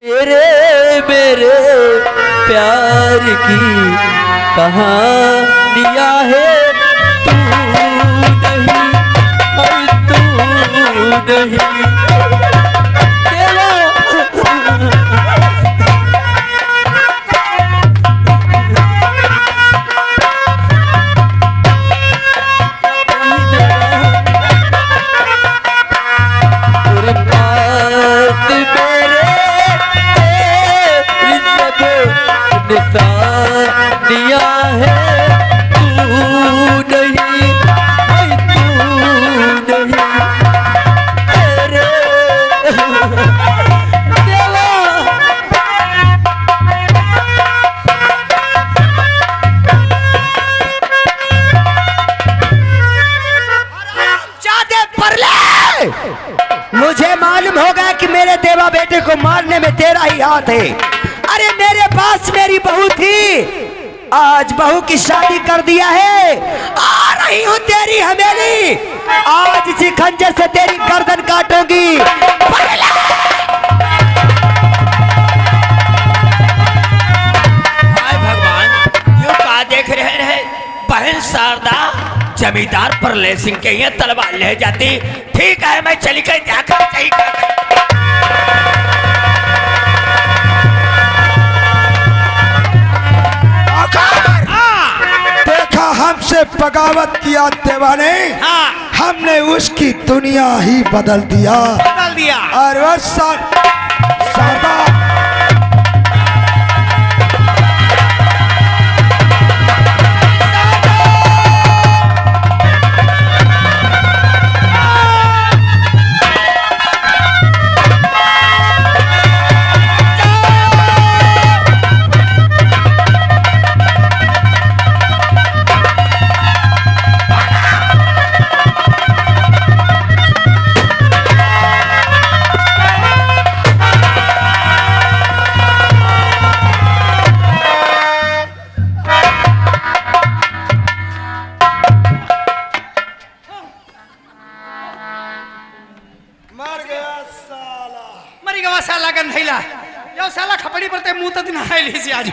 मेरे प्यार की कहानियाँ है तू नहीं दिया है तू नहीं तेरे देवा। जादे परले, मुझे मालूम होगा कि मेरे देवा बेटे को मारने में तेरा ही हाथ है। अरे मेरे पास मेरी बहू थी, आज बहू की शादी कर दिया है। आ रही हूँ तेरी हवेली, आज इसी खंजर से तेरी गर्दन काटूंगी। हाय भगवान, यूं का देख रहे बहन शारदा जमींदार परले सिंह के यहाँ तलवार ले जाती। ठीक है, मैं चली गई देखा सही देखा हमसे बगावत किया देवा ने। हाँ, हमने उसकी दुनिया ही बदल दिया और वह शारदा साला गंधैला यो साला खपड़ी परते मुंह तक ना है लीसी आज।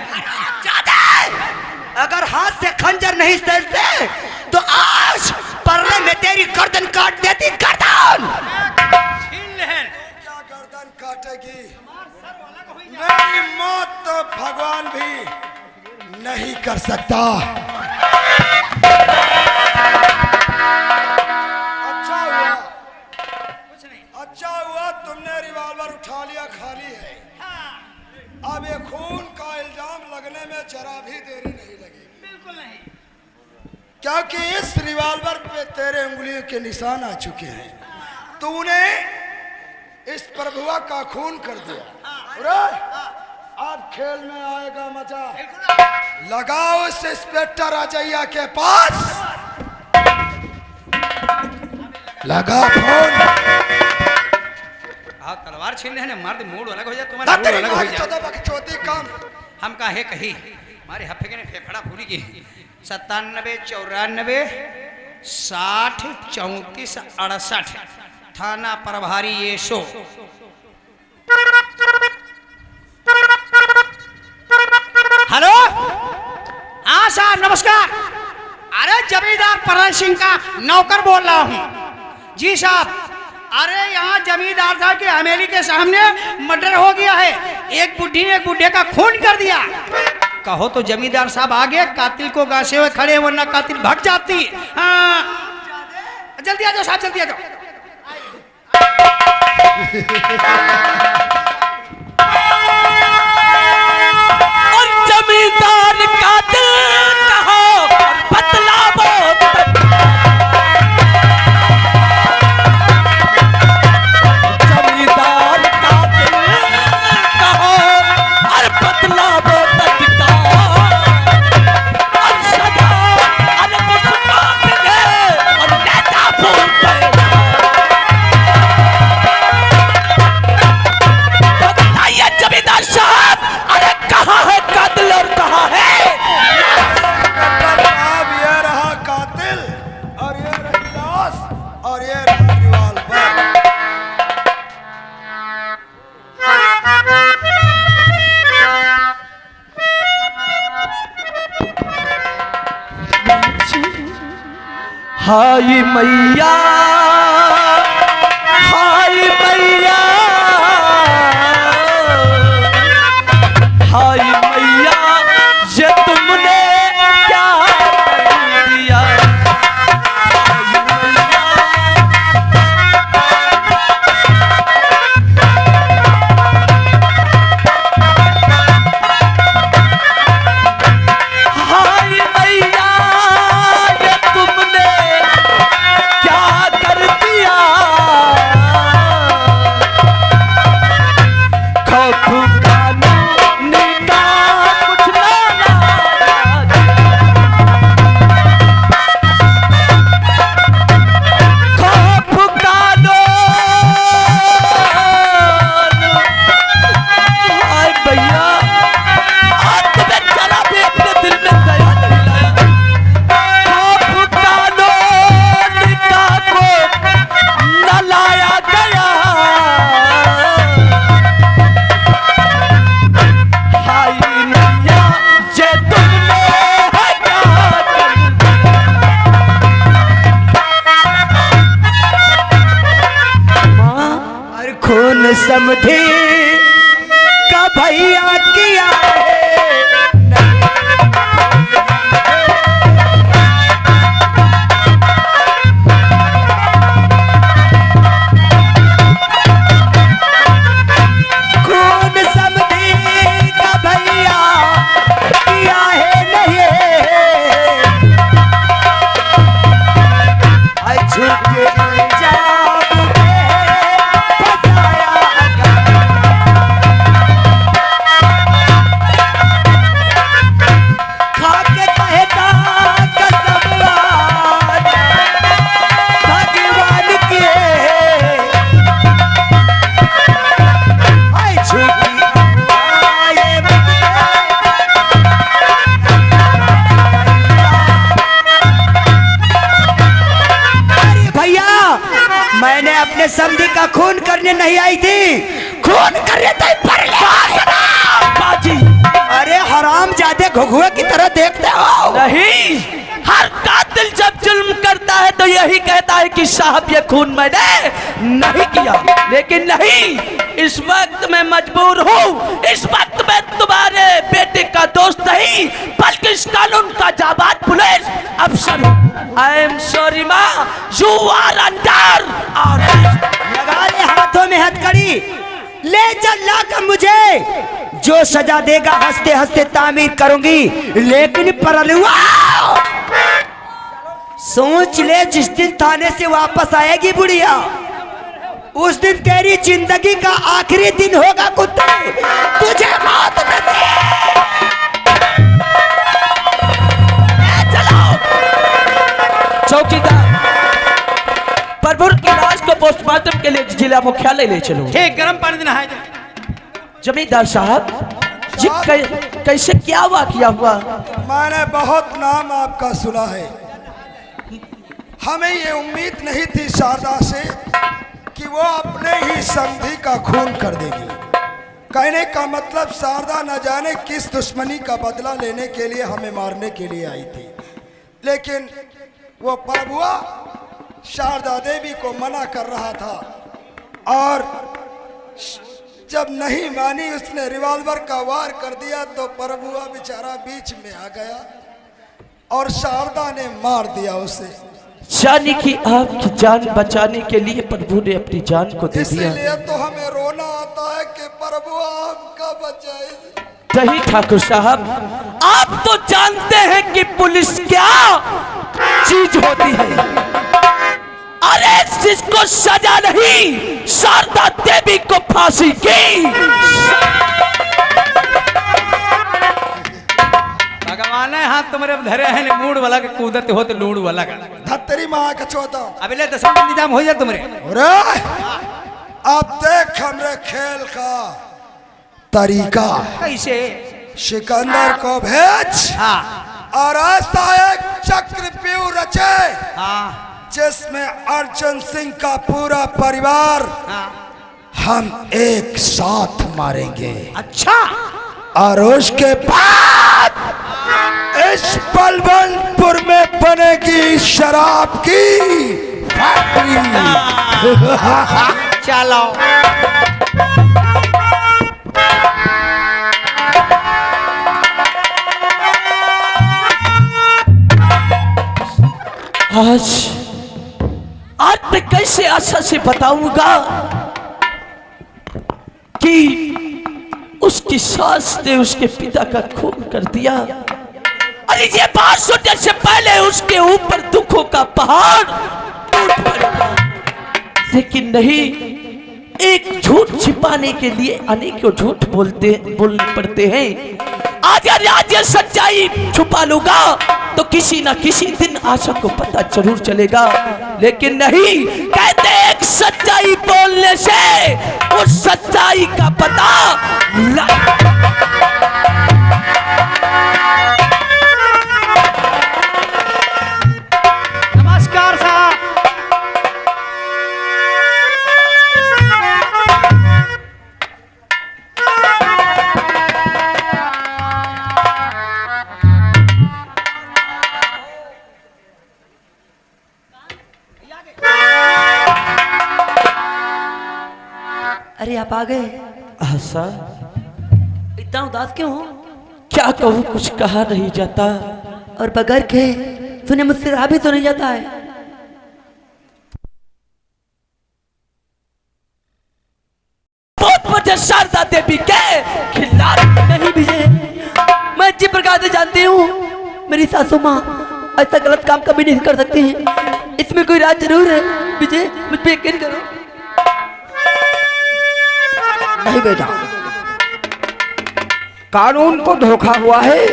अगर हाथ से खंजर नहीं सलते तो आज परले में तेरी गर्दन काट देती। गर्दन छीन लेहन। क्या गर्दन काटेगी? मेरी मौत तो भगवान भी नहीं कर सकता। अच्छा हुआ तुमने रिवॉल्वर उठा लिया, खाली है। अब ये खून का इल्जाम लगने में जरा भी देरी नहीं लगी। बिल्कुल नहीं, क्योंकि इस रिवॉल्वर पे तेरे उंगलियों के निशान आ चुके हैं। तूने इस प्रभुआ का खून कर दिया। अब खेल में आएगा मजा। लगाओ इस इंस्पेक्टर अजैया के पास, लगा फोन। आप तलवार छीन लेहन, मार दे मूड अलग हो जाए तुम्हारा, मूड अलग हो जाए। काम हम काहे कही हमारे हफ्ते ने फेफड़ा पूरी की 97 94 60 34 68 थाना प्रभारी ये शो। हेलो, हाँ साहब नमस्कार। अरे जमींदार परले सिंह का नौकर बोल रहा हूँ। जी साहब, अरे यहाँ जमींदार साहब की हवेली के सामने मर्डर हो गया है। एक बुढ़ी ने एक बुढ़े का खून कर दिया। कहो तो जमींदार साहब आगे कातिल को गासे हुए खड़े, वरना कातिल भाग जाती। हाँ जल्दी आ जाओ साहब, जल्दी आ जाओ। और जमींदार कातिल कहो बतलावो। जमींदार कातिल कहो और बतलावो तटका और सदा और मुस्कान दे और नेता बोलते। हाय मैया हाय मैया हाय मैया ये तुमने क्या कर दिया। हाय मैया ये तुमने क्या कर दिया। खौफ कानून का कुछ ना खौफ कानून। हाय भैया आज तुम्हें चला भी अपने दिल में दया नहीं लाया। खौफ कानून का को न लाया गया। हाय मैया ये तुमने है क्या कर दिया। और खून समझे का भैया किया है। खून समझे का भैया किया है नहीं। झुके जाम में फसाया खाके कहता कसम भगवान के। आई झूठी आए अरे भैया मैंने अपने समधी का खून करने नहीं आई थी, खून करने तो बाजी अरे हराम जादे घुघुए की तरह देखते हो। नहीं, हर कातिल जब जुल्म करता है तो यही कहता है कि साहब ये खून मैंने नहीं किया। लेकिन नहीं, इस वक्त मैं मजबूर हूँ। इस वक्त मैं तुम्हारे बेटे का दोस्त नहीं बल्कि इस कानून का जाबाज पुलिस अफसर हूँ। आई एम सॉरी माँ, यू आर अंडर अरेस्ट। लगा ले हाथों में हथकड़ी, ले चल लाकर मुझे। जो सजा देगा हंसते हंसते तामीर करूंगी। लेकिन परलुआ सोच ले, जिस दिन थाने से वापस आएगी बुढ़िया उस दिन तेरी जिंदगी का आखिरी दिन होगा कुत्ते। तुझे मौत चौकीदार प्रभुर की लाश को पोस्टमार्टम के लिए जिला मुख्यालय ले चलो। ठीक गर्म पानी देना है। जमींदार साहब जी कैसे क्या वाकया हुआ। मैंने बहुत नाम आपका सुना है। हमें ये उम्मीद नहीं थी शारदा से कि वो अपने ही समधी का खून कर देगी। कहने का मतलब शारदा न जाने किस दुश्मनी का बदला लेने के लिए हमें मारने के लिए आई थी। लेकिन वो प्रभुआ शारदा देवी को मना कर रहा था और जब नहीं मानी उसने रिवॉल्वर का वार कर दिया तो प्रभुआ बेचारा बीच में आ गया और शारदा ने मार दिया उसे। यानी कि आपकी जान बचाने के लिए प्रभु ने अपनी जान को दे दिया। इसलिए तो हमें रोना आता है कि प्रभु आपका बचाए। सही ठाकुर साहब, आप तो जानते हैं कि पुलिस क्या चीज होती है। अरे जिसको सजा नहीं, शारदा देवी को फांसी की। भगवान हाथ तुम्हारे धरे हैं मूड वाला के कूदते हो तो लूड़ वाला का धत्तरी माँ का चौथा। अभी ले तो सब इंतजाम हो जाए तुम्हारे। अब देख हमरे खेल का तरीका। कैसे? सिकंदर को भेज हाँ और ऐसा एक चक्रव्यूह रचे हाँ जिसमें अर्जुन सिंह का पूरा परिवार हाँ। हम एक साथ मारेंगे। अच्छा और उसके बाद इस बलवंतपुर में बनेगी शराब की फैक्ट्री। चलो आज मैं कैसे आशा से बताऊंगा कि उसकी सास ने उसके पिता का खून कर दिया। अरे ये बात सुनने से पहले उसके ऊपर दुखों का पहाड़ टूट पड़ेगा, लेकिन नहीं, एक झूठ छिपाने के लिए अनेकों झूठ बोलने पड़ते हैं। आज ये सच्चाई छुपा लूंगा तो किसी ना किसी दिन आशा को पता जरूर चलेगा, लेकिन नहीं, कहते एक सच्चाई बोलने से उस सच्चाई का पता नमस्कार साहब। अरे आप आ गए। आशा, इतना उदास क्यों हो? क्या कहूँ, कुछ कहा नहीं जाता। और बगैर के तूने मुझसे रहा भी तो नहीं जाता है। बहुत मुझे शारदा देवी के खिलाफ नहीं विजय, मैं अच्छी प्रकार से जानती हूँ मेरी सासू माँ ऐसा गलत काम कभी नहीं कर सकती हैं। इसमें कोई राज जरूर है विजय, मुझ पे यकीन करो। नहीं बेटा, कानून को धोखा हुआ है।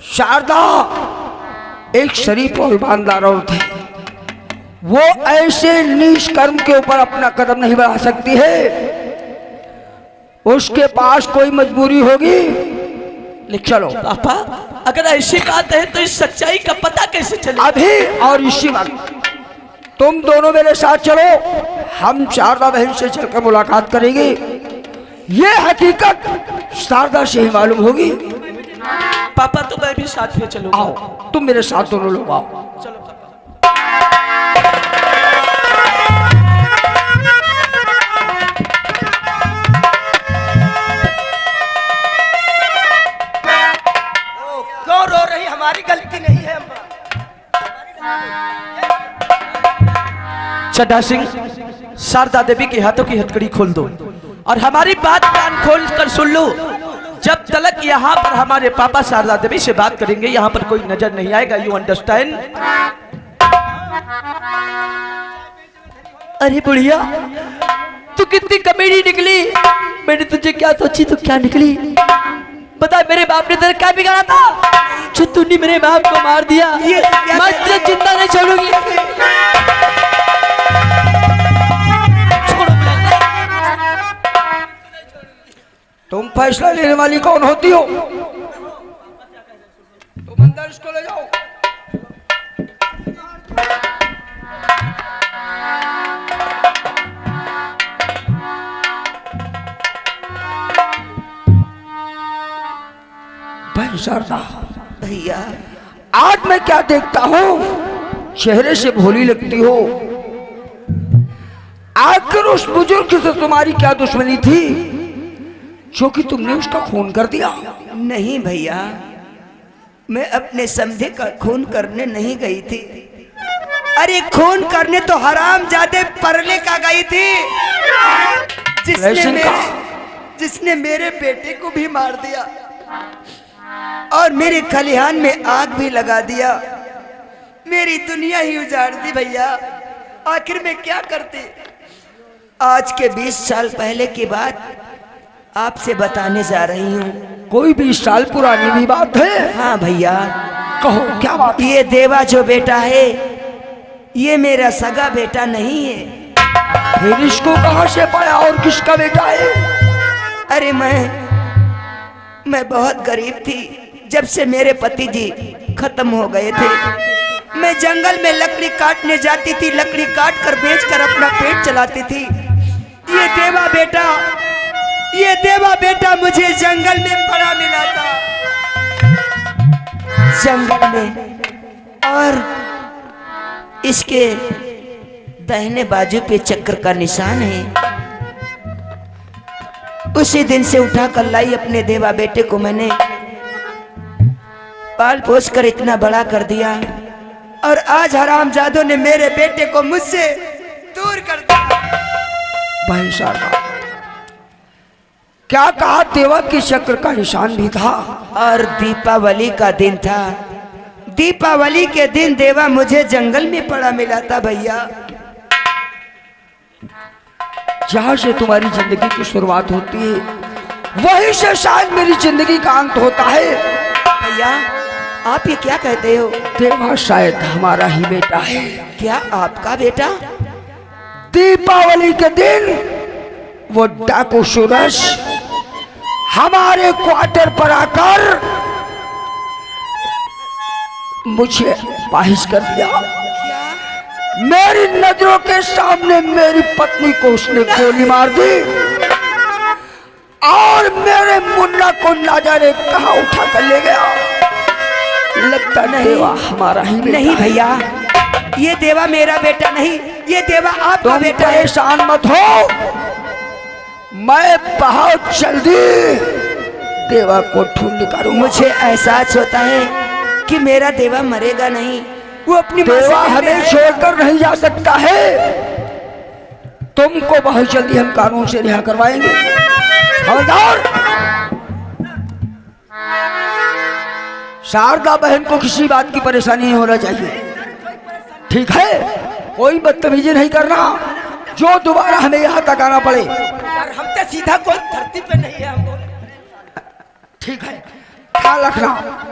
शारदा एक शरीफ और ईमानदार औरत है, वो ऐसे नीच कर्म के ऊपर अपना कदम नहीं बढ़ा सकती है। उसके पास कोई मजबूरी होगी। लेकिन चलो पापा, अगर ऐसी बात है तो इस सच्चाई का पता कैसे चले? अभी और इसी वक्त तुम दोनों मेरे साथ चलो, हम शारदा बहन से चलकर मुलाकात करेंगे। ये हकीकत शारदा से ही मालूम होगी। पापा तो मैं भी साथ में चलूंगा। आओ, तुम मेरे साथ दोनों लोग आओ। चलो पापा। क्यों रो रही? हमारी गलती नहीं है अम्मा। चड्ढा सिंह, शारदा देवी के हाथों की हथकड़ी खोल दो और हमारी बात कान खोल कर सुन लो। जब तक यहाँ पर हमारे पापा शारदा देवी से बात करेंगे, यहाँ पर कोई नजर नहीं आएगा। You understand? अरे बुढ़िया, तू कितनी कमीनी निकली। मैंने तुझे क्या सोची तो क्या निकली। बता, मेरे बाप ने तेरे क्या बिगाड़ा था जो तूने मेरे बाप को मार दिया? मैं तुझे जिंदा नहीं छोड़ूंगी। तुम फैसला लेने वाली कौन होती हो? तुम अंदर इसको ले जाओ। भाई शारदा, भैया, आज मैं क्या देखता हूँ, चेहरे से भोली लगती हो। आखिर उस बुजुर्ग से तुम्हारी क्या दुश्मनी थी जो कि तुमने उसका खून कर दिया? नहीं भैया, मैं अपने समझे का खून करने नहीं गई थी। अरे खून करने तो हरामजादे परले का गई थी, जिसने मेरे बेटे को भी मार दिया और मेरे खलिहान में आग भी लगा दिया। मेरी दुनिया ही उजाड़ दी भैया। आखिर में क्या करते? आज के 20 साल पहले की बात आपसे बताने जा रही हूँ। कोई 20 साल पुरानी भी बात है? हाँ भैया। कहो, क्या बात? ये देवा जो बेटा है, ये मेरा सगा बेटा नहीं है। फिर इसको कहाँ से पाया और किसका बेटा है? अरे मैं बहुत गरीब थी जब से मेरे पति जी खत्म हो गए थे। मैं जंगल में लकड़ी काटने जाती थी, लकड़ी काट कर बेचकर अपना पेट चलाती थी। ये देवा बेटा मुझे जंगल में पड़ा मिला था। जंगल में और इसके दाहिने बाजू पे चक्र का निशान है। उसी दिन से उठा कर लाई अपने देवा बेटे को मैंने पाल पोस कर इतना बड़ा कर दिया और आज हरामजादों ने मेरे बेटे को मुझसे दूर कर दिया। बहन शारदा, क्या कहा देवा की चक्र का निशान भी था? और दीपावली का दिन था। दीपावली के दिन देवा मुझे जंगल में पड़ा मिला था भैया। जहां से तुम्हारी जिंदगी की शुरुआत होती है वहीं से शायद मेरी जिंदगी का अंत होता है। भैया आप ये क्या कहते हो? देवा शायद हमारा ही बेटा है। क्या आपका बेटा? दीपावली के दिन वो डाकू सूरज हमारे क्वार्टर पर आकर मुझे पाहिश कर दिया। मेरी नजरों के सामने मेरी पत्नी को उसने गोली मार दी और मेरे मुन्ना को ना जाने कहां उठा कर ले गया। लगता नहीं देवा हमारा ही बेटा नहीं भैया, ये देवा मेरा बेटा नहीं, ये देवा आपका तुम बेटा है। परेशान मत हो, मैं बहुत जल्दी देवा को ढूंढ निकालूंगा। मुझे एहसास होता है कि मेरा देवा मरेगा नहीं, वो अपनी माँ से देवा कहते हमें हैं। छोड़कर नहीं जा सकता है। तुमको बहुत जल्दी हम कानून से रिहा करवाएंगे। खबरदार, शारदा बहन को किसी बात की परेशानी नहीं होना चाहिए, ठीक है? कोई बदतमीजी नहीं करना जो दोबारा हमें यहाँ तक आना पड़े। हम तो सीधा कोई धरती पे नहीं है हमको। ठीक है, ख्याल रखना।